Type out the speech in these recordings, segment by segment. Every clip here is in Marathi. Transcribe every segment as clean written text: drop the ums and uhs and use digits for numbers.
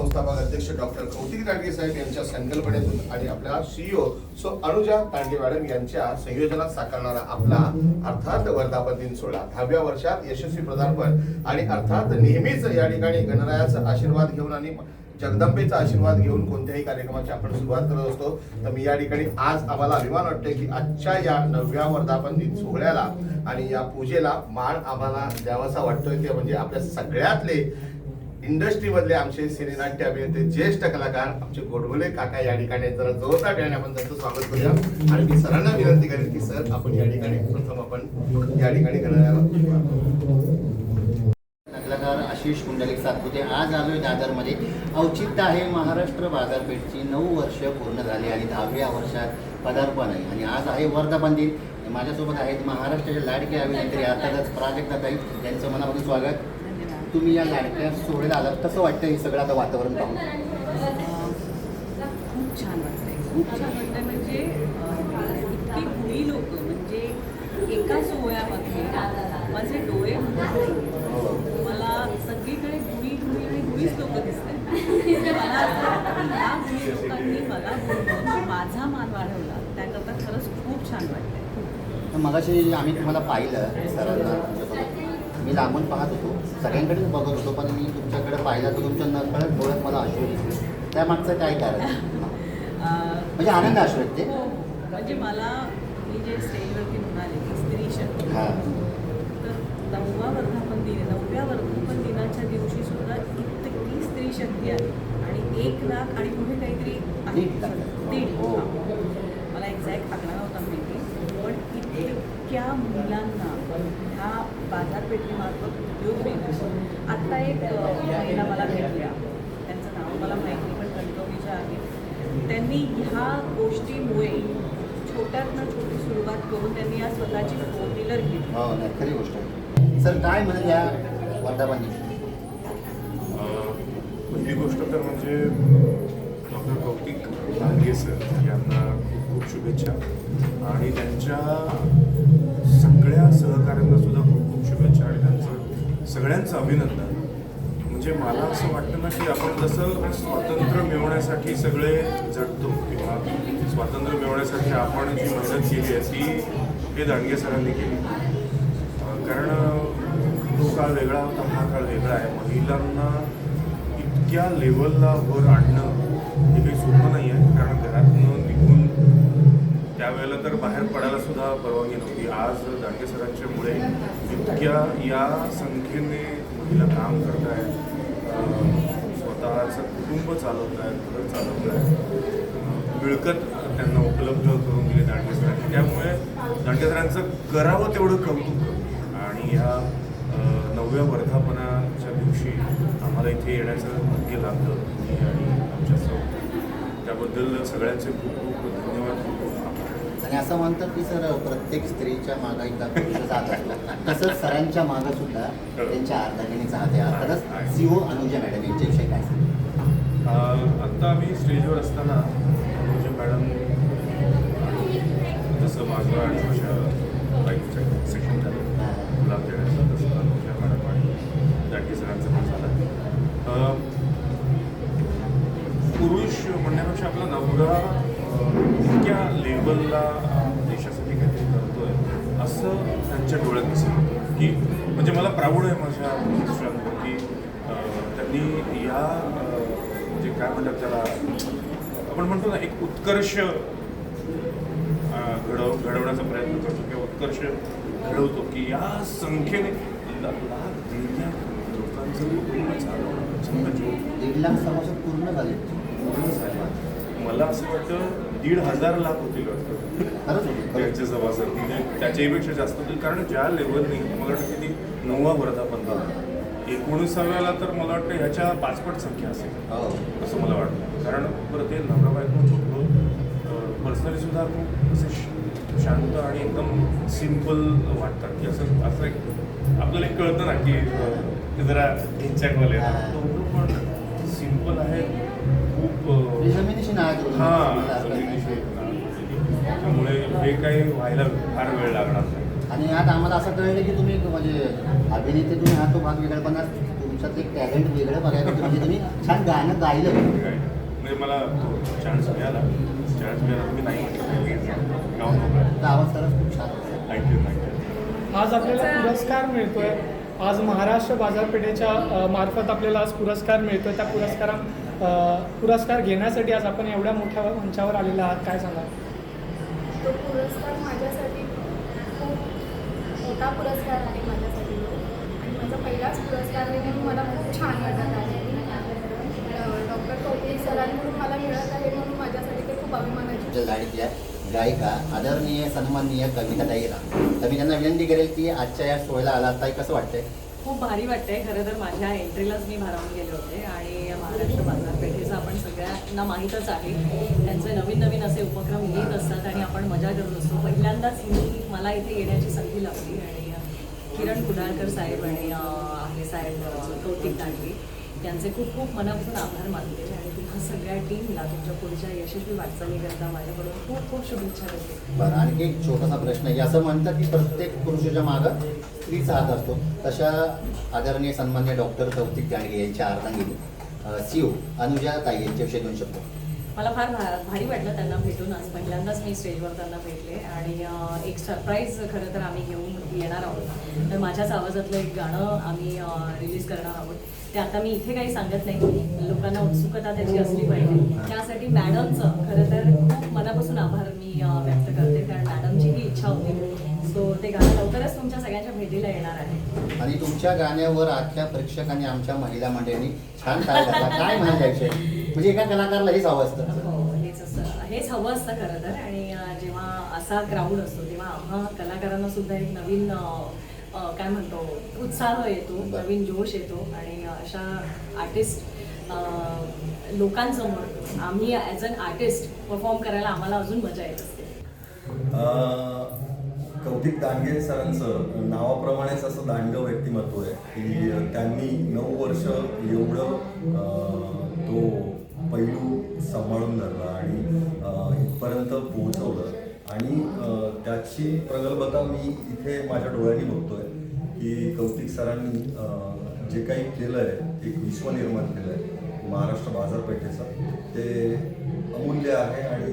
संस्थापक अध्यक्ष डॉक्टर कौतिक तांडगे साहेब यांच्या संकल्पनेतून आणि आपल्या CEO सो अनुजा तांडगे मॅडम यांच्या संयोजनात साकारणारा आपला अर्थात वर्धापन दिन सोहळा 10व्या वर्षात यशस्वी पदार्पण आणि अर्थात नेहमीच या ठिकाणी गणरायाचा आशीर्वाद घेऊन आणि जगदंबेचा आशीर्वाद घेऊन कोणत्याही कार्यक्रमाची आपण सुरुवात करत असतो. तर मी या ठिकाणी आज आम्हाला अभिमान वाटतोय की आजच्या या 9व्या वर्धापन दिन सोहळ्याला आणि या पूजेला मान आम्हाला द्यावासा वाटतोय ते म्हणजे आपल्या सगळ्यातले इंडस्ट्रीमधले आमचे सिनेनाट्य अभिनेते ज्येष्ठ कलाकार आमचे गोडबोले काका या ठिकाणी जरा जोरदार ठिकाणी आपण त्यांचं स्वागत करूया. आणि मी सरांना विनंती करेन की सर आपण या ठिकाणी प्रथम आपण या ठिकाणी कलाकार आशिष कुंडलिक सातपुते आज आलोय दादरमध्ये. औचित्य आहे महाराष्ट्र बाजारपेठची 9 वर्ष पूर्ण झाली आणि 10व्या वर्षात पदार्पण आहे आणि आज आहे वर्धापन दिन. माझ्यासोबत आहेत महाराष्ट्राचे लाडके अभिनेत्री अर्थातच प्राजक्ताताई, त्यांचं मनापासून स्वागत. तुम्ही या लाडक्या सोहळ्याला आलात, कसं वाटतं हे सगळं आता वातावरण पाहून? खूप छान वाटतंय, खूप छान वाटतंय. म्हणजे इतकी गुणी लोक, म्हणजे एका सोहळ्यामध्ये माझे डोळे मला सगळीकडे गुणी गुणी आणि गुणीच लोक दिसतात. मला असं वाटतं की या गुणी लोकांनी मला बोलवून माझा मान वाढवला, त्याकरता खरंच खूप छान वाटतंय. मगाशी आम्ही तुम्हाला पाहिलं सरांना, मी लांबून पाहत होतो, सगळ्यांकडेच बघत होतो, पण मी तुमच्याकडे पाहिलं तर तुमच्या नकळत डोळ्यात मला अश्रू दिसले. त्यामागचं काय कारण? म्हणजे आनंद अश्रू आहेत ते. म्हणजे मला मी जे स्टेजवरती म्हणाले की स्त्री शक्ती, तर 9वा वर्धापन दिन, 9व्या वर्धापन दिनाच्या दिवशी सुद्धा इतकी स्त्री शक्ती आहे आणि 1 लाख आणि पुढे काहीतरी आहे, 1.5 मला एक्झॅक्ट आकडा नव्हता माहिती, पण इतक्या मुलांना ह्या बाजारपेठेमार्फत उद्योग मिळतो. आत्ता एक महिला मला भेटल्या, त्यांचं नाव मला माहिती पण कणकवलीच्या आहे. त्यांनी ह्या गोष्टीमुळे छोट्यातनं छोटी सुरुवात करून त्यांनी या स्वतःची 4-व्हीलर घेतली. हो नाही, खरी गोष्ट आहे. सर काय म्हणत या वर्धापन दिन? पहिली गोष्ट तर म्हणजे डॉक्टर कौतिक तांडगे सर यांना खूप खूप शुभेच्छा आणि त्यांच्या सगळ्या सहकाऱ्यांना सुद्धा खूप खूप शुभेच्छा आणि त्यांचं सगळ्यांचं अभिनंदन. म्हणजे मला असं वाटतं ना की आपण जसं स्वातंत्र्य मिळवण्यासाठी सगळे झटतो किंवा स्वातंत्र्य मिळवण्यासाठी आपण जी मेहनत केली आहे ती हे दांडगे सरांनी केली. कारण तो काळ वेगळा होता, हा काळ वेगळा आहे. महिलांना इतक्या लेवलला वर आणणं हे काही सोपं नाही आहे, कारण घरातून निघून त्यावेळेला तर बाहेर पडायला सुद्धा परवानगी नव्हती. आज दांडगे सरांच्यामुळे इतक्या या संख्येने महिला काम करत आहेत, स्वतःचं कुटुंब चालवत आहेत, घर चालवत आहेत, मिळकत त्यांना उपलब्ध करून दिली दांडगे सरांनी. त्यामुळे दांडगे सरांचं करावं तेवढं कौतुक करतो. आणि ह्या 9व्या वर्धापनाच्या दिवशी आम्हाला इथे येण्याचं भाग्य लाभलं आणि आमच्या त्याबद्दल सगळ्यांचे खूप खूप धन्यवाद. आणि असं म्हणतात की सर प्रत्येक स्त्रीच्या मागं एकदा पुरुष जात असला, तसंच सरांच्या मागं सुद्धा त्यांच्या अर्धांगिनीचा हात आहे. अर्थातच CEO अनुजा मॅडम यांच्याविषयी काय सांगा? आत्ता आम्ही स्टेजवर असताना अनुजा मॅडम, जसं माझं आणि माझ्या बाईकचं सेक्शन झालं गुलाब देण्याचं, तसं अनुजा मॅडम आणि दांडगे सरांचं पण झालं. पुरुष म्हणण्यापेक्षा आपला नवरा इतक्या लेवलला देशासाठी काहीतरी करतोय असं त्यांच्या डोळ्यात दिसत की म्हणजे मला प्राऊड आहे माझ्या मिस्टरांवर की त्यांनी या म्हणजे काय म्हणतात त्याला आपण म्हणतो ना एक उत्कर्ष घडवण्याचा प्रयत्न करतो किंवा उत्कर्ष घडवतो की या संख्येने लोकांचं पूर्ण चालवणं 1.5 लाख सभासद पूर्ण झाले. मला असं वाटतं 1,500 लाख होतील वाटतं त्यांचे सभासद, त्याच्याहीपेक्षा जास्त होतील. कारण ज्या लेवलनी मला वाटतं की 9वा वर्धापन दिन 19व्याला तर मला वाटतं ह्याच्या 5पट संख्या असेल असं मला वाटतं. कारण बरं ते नवरा बायको पर्सनली सुद्धा खूप असे शांत आणि एकदम सिम्पल वाटतात की असं असं एक आपल्याला एक कळतं ना की ते जरा हिंचकवाले पण सिम्पल आहे खूप. जमिनीशी त्यामुळे हे काही व्हायला फार वेळ लागणार नाही. आणि आता आम्हाला असं कळलं की तुम्ही म्हणजे अभिनेते तुम्ही हा तो भाग वेगळा, पण तुमच्यात एक टॅलेंट वेगळं बघायला मिळतं. म्हणजे तुम्ही छान गाणं गायलं. म्हणजे मला तो चान्स मिळाला मी नाही म्हटलं गाऊन मोकळा. तुमचा आवाज खरंच खूप छान होता. थँक्यू. आज आपल्याला पुरस्कार मिळतोय. आज महाराष्ट्र बाजारपेठेच्या मार्फत आपल्याला आज पुरस्कार मिळतोय. त्या पुरस्कार घेण्यासाठी आज आपण एवढ्या मोठ्या मंचावर आलेला आहात, काय सांगा? तो पुरस्कार माझ्यासाठी खूप मोठा पुरस्कार आहे माझ्यासाठी आणि माझा पहिलाच पुरस्कार आहे म्हणून मला खूप छान वाटत आहे. डॉक्टर कौतिक सरांकडून मला मिळत आहे म्हणून माझ्यासाठी ते खूप अभिमानाची. तुमच्या गाडीतल्या गायिका आदरणीय सन्माननीय कविताताई राम. तर मी त्यांना विनंती करेल की आजच्या या सोहळ्याला आलात. ताई, कसं वाटतंय? खूप भारी वाटतंय. खरं तर माझ्या एंट्रीलाच मी भारावून गेले होते आणि महाराष्ट्र बाजारपेठेचं आपण सगळ्यांना माहीतच आहे. त्यांचे नवीन नवीन असे उपक्रम येत असतात आणि आपण मजा करत असतो. पहिल्यांदाच मला इथे येण्याची संधी लाभली आणि किरण कुडाळकर साहेब आणि आहे साहेब कौतिक दांडगे त्यांचे खूप खूप मनापासून आभार मानते आणि तुम्हा सगळ्या टीमला तुमच्या पुढच्या यशस्वी वाटचालीकरता माझ्याकडून खूप खूप शुभेच्छा देते. बरं, आणखी एक छोटासा प्रश्न आहे. असं म्हणतात की प्रत्येक पुरुषाच्या मागं स्त्रीचा हात असतो. तशा आदरणीय सन्मान्य डॉक्टर कौतिक दांडगे यांच्या अर्धांगिनी CEO अनुजा ताई यांच्याविषयी 2 शब्द. मला फार भारी वाटलं त्यांना भेटून. आज पहिल्यांदाच मी स्टेजवर त्यांना भेटले आणि एक सरप्राईज खरं तर आम्ही घेऊन येणार आहोत. तर माझ्याच आवाजातलं एक गाणं आम्ही रिलीज करणार आहोत. ते आता मी इथे काही सांगत नाही, लोकांना उत्सुकता त्याची असली पाहिजे. त्यासाठी मॅडमचं खरं तर खूप मनापासून आभार मी व्यक्त करते, कारण मॅडमची ही इच्छा होती. सो ते गाणं लवकरच तुमच्या सगळ्यांच्या भेटीला येणार आहे. आणि तुमच्या गाण्यावर आजच्या प्रेक्षकांनी आमच्या महिला मंडळींनी छान काय घातला. काय म्हणायचे? म्हणजे एका कलाकाराला हेच हवं असतं. हो, हेच हवं असतं खरं तर. आणि जेव्हा असा क्राऊड असतो तेव्हा आम्हा कलाकारांना सुद्धा एक नवीन काय म्हणतो उत्साह येतो, नवीन जोश येतो आणि अशा आर्टिस्ट लोकांसमोर आम्ही ॲज अन आर्टिस्ट परफॉर्म करायला आम्हाला अजून मजा येत असते. कौतिक दांडगे सरांचं नावाप्रमाणेच असं दांडगं व्यक्तिमत्व आहे की त्यांनी 9 वर्ष एवढं तो पैलू सांभाळून धरला आणि इथपर्यंत पोहोचवलं. आणि त्याची प्रगल्भता मी इथे माझ्या डोळ्यांनी बघतोय की कौतिक सरांनी जे काही केलं आहे, एक विश्व निर्माण केलं आहे महाराष्ट्र बाजारपेठेचं, ते अमूल्य आहे. आणि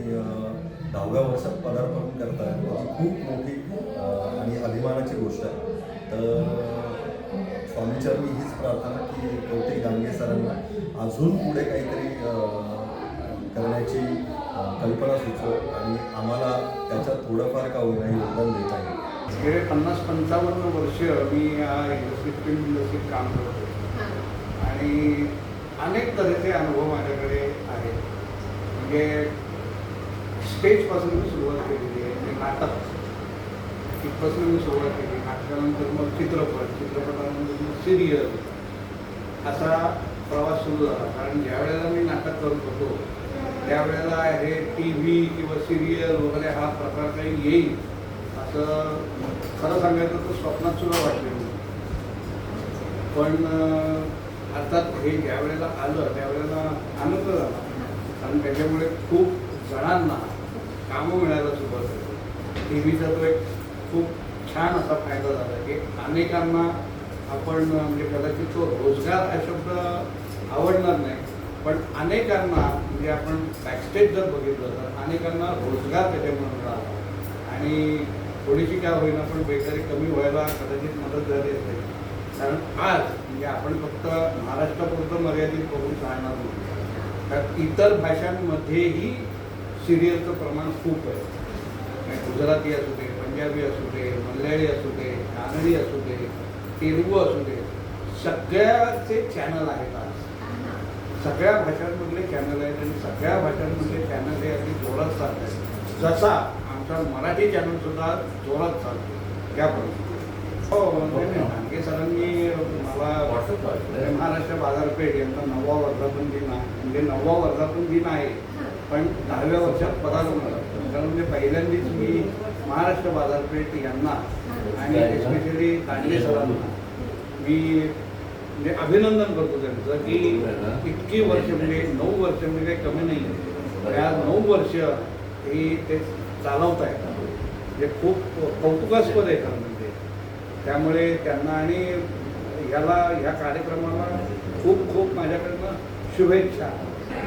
10व्या वर्षात पदार्पण करताय ही खूप मोठी आणि अभिमानाची गोष्ट आहे. तर स्वामीचरणी हीच प्रार्थना की कौतिक दांडगे सरांना अजून पुढे काहीतरी करण्याची कल्पना सुचव आणि आम्हाला त्याच्यात थोडंफार का होईना योगदान देता येईल. गेले 50-55 वर्ष मी या फिल्म इंडस्ट्रीत काम करतो आणि अनेक तऱ्हेचे अनुभव माझ्याकडे आहेत. म्हणजे स्टेजपासून मी सुरुवात केलेली आहे, म्हणजे नाटक तिथपासून मी सुरुवात केली. नाटकानंतर मग चित्रपटानंतर मग सिरियल, असा प्रवास सुरू झाला. कारण ज्या वेळेला मी नाटक करत होतो त्यावेळेला हे TV किंवा सिरियल वगैरे हा प्रकार काही येईल असं खरं सांगायचं तर स्वप्नात सुद्धा वाटलेलं नाही. पण अर्थात हे ज्या वेळेला आलं त्यावेळेला आनंद झाला, कारण त्याच्यामुळे खूप जणांना कामं मिळायला सुरुवात झाली. TVचा तो एक खूप छान असा फायदा झाला की अनेकांना आपण म्हणजे कदाचित तो रोजगार हा शब्द आवडणार नाही, पण अनेकांना म्हणजे आपण बॅकस्टेज जर बघितलं तर अनेकांना रोजगार त्याच्यामुळे मिळाला आणि थोडीशी काय होईना पण बेकारी कमी व्हायला कदाचित मदत झाली असेल. कारण आज म्हणजे आपण फक्त महाराष्ट्रापुरतं मर्यादित करून चालणार नाही, तर इतर भाषांमध्येही सिरियलचं प्रमाण खूप आहे. गुजराती असू दे, पंजाबी असू दे, मल्याळी असू दे, कानडी असू दे, तेलुगू असू दे, सगळ्याचे चॅनल आहेत. आज सगळ्या भाषांमधले चॅनल आहेत आणि सगळ्या भाषांमधले चॅनल हे अगदी जोरात चालत आहेत. जसा आमचा मराठी चॅनलसुद्धा जोरात चालतो त्याप्रमाणे. हो, दांडगे सरांनी मला महाराष्ट्र बाजारपेठ यांचा 9वा वर्धापन दिन आहे. म्हणजे 9वा वर्धापन दिन आहे पण 10व्या वर्षात पदार्पण झालं. कारण म्हणजे पहिल्यांदाच मी महाराष्ट्र बाजारपेठ यांना आणि एस्पेशली दांडगे सरांना मी म्हणजे अभिनंदन करतो त्यांचं की इतकी वर्ष म्हणजे 9 वर्ष म्हणजे काही कमी नाही आहे. त्या 9 वर्ष ही ते चालवत आहेत म्हणजे खूप कौतुकास्पद आहे खरं म्हणजे. त्यामुळे त्यांना आणि ह्या कार्यक्रमाला खूप खूप माझ्याकडनं शुभेच्छा.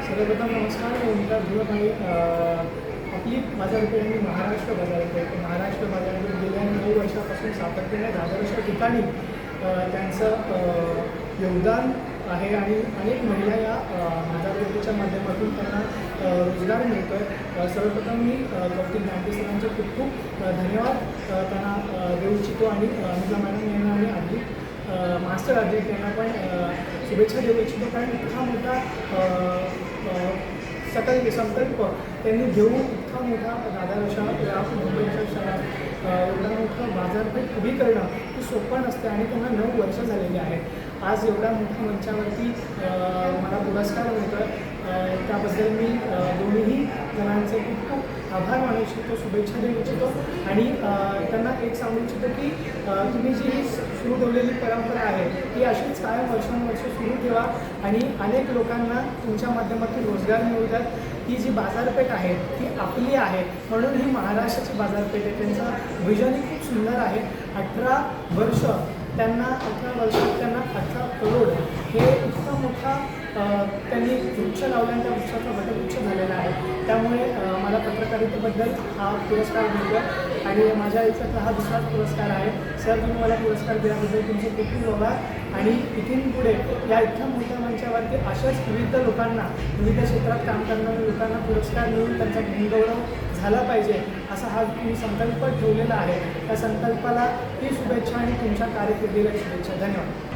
सर्वप्रथम नमस्कार. मी ओंकार ध्रुव आहे. आपली बाजारपेठ आणि महाराष्ट्र बाजारपेठ गेल्या 9 वर्षापासून सातत्याने दादरच्या ठिकाणी त्यांचं योगदान आहे आणि अनेक महिला या बाजारपेठेच्या माध्यमातून त्यांना रोजगार मिळतो आहे. सर्वप्रथम मी कौतिक दांडगे सरांचे खूप खूप धन्यवाद त्यांना देऊ इच्छितो आणि अनुजा मॅडम यांना आणि आधी मास्टर अध्यक्ष यांना पण शुभेच्छा देऊ इच्छितो, कारण इतका मोठा संकल्प त्यांनी घेऊन इतका मोठा दादरच्या या मुंबईच्या शहरात एवढा मोठा बाजारपेठ उभी करणं ही सोपं नसते आणि त्यांना 9 वर्ष झालेली आहेत. आज एवढ्या मोठ्या मंचावरती मला पुरस्कार मिळतो आहे, त्याबद्दल मी दोन्ही जणांचे खूप खूप आभार मानू इच्छितो, शुभेच्छा देऊ इच्छितो आणि त्यांना एक सांगू इच्छितो की तुम्ही जी ही सुरू ठेवलेली परंपरा आहे ती अशीच कायम वर्षानुवर्ष सुरू ठेवा आणि अनेक लोकांना तुमच्या माध्यमातून रोजगार मिळू द्यात. ही जी बाजारपेठ आहे ती आपली आहे, म्हणून ही महाराष्ट्राची बाजारपेठ आहे. त्यांचं विजन खूप सुंदर आहे. 18 वर्षात त्यांना 18 करोड हे इतका मोठा त्यांनी वृक्ष लावल्याने त्या वृक्षाचा वटवृक्ष झालेला आहे. त्यामुळे मला पत्रकारितेबद्दल हा पुरस्कार मिळतो आहे आणि माझ्या आयुष्यातला हा दुसराच पुरस्कार आहे. सर, तुम्ही मला पुरस्कार दिल्याबद्दल तुमचे खूप खूप आभार आणि इथून पुढे या इतक्या मोठ्या मंचावरती अशाच विविध लोकांना, विविध क्षेत्रात काम करणाऱ्या लोकांना पुरस्कार मिळून त्यांचा गुणगौरव झाला पाहिजे असा हा तुम्ही संकल्प ठेवलेला आहे. त्या संकल्पाला ही शुभेच्छा आणि तुमच्या कारकिर्दीला शुभेच्छा. धन्यवाद.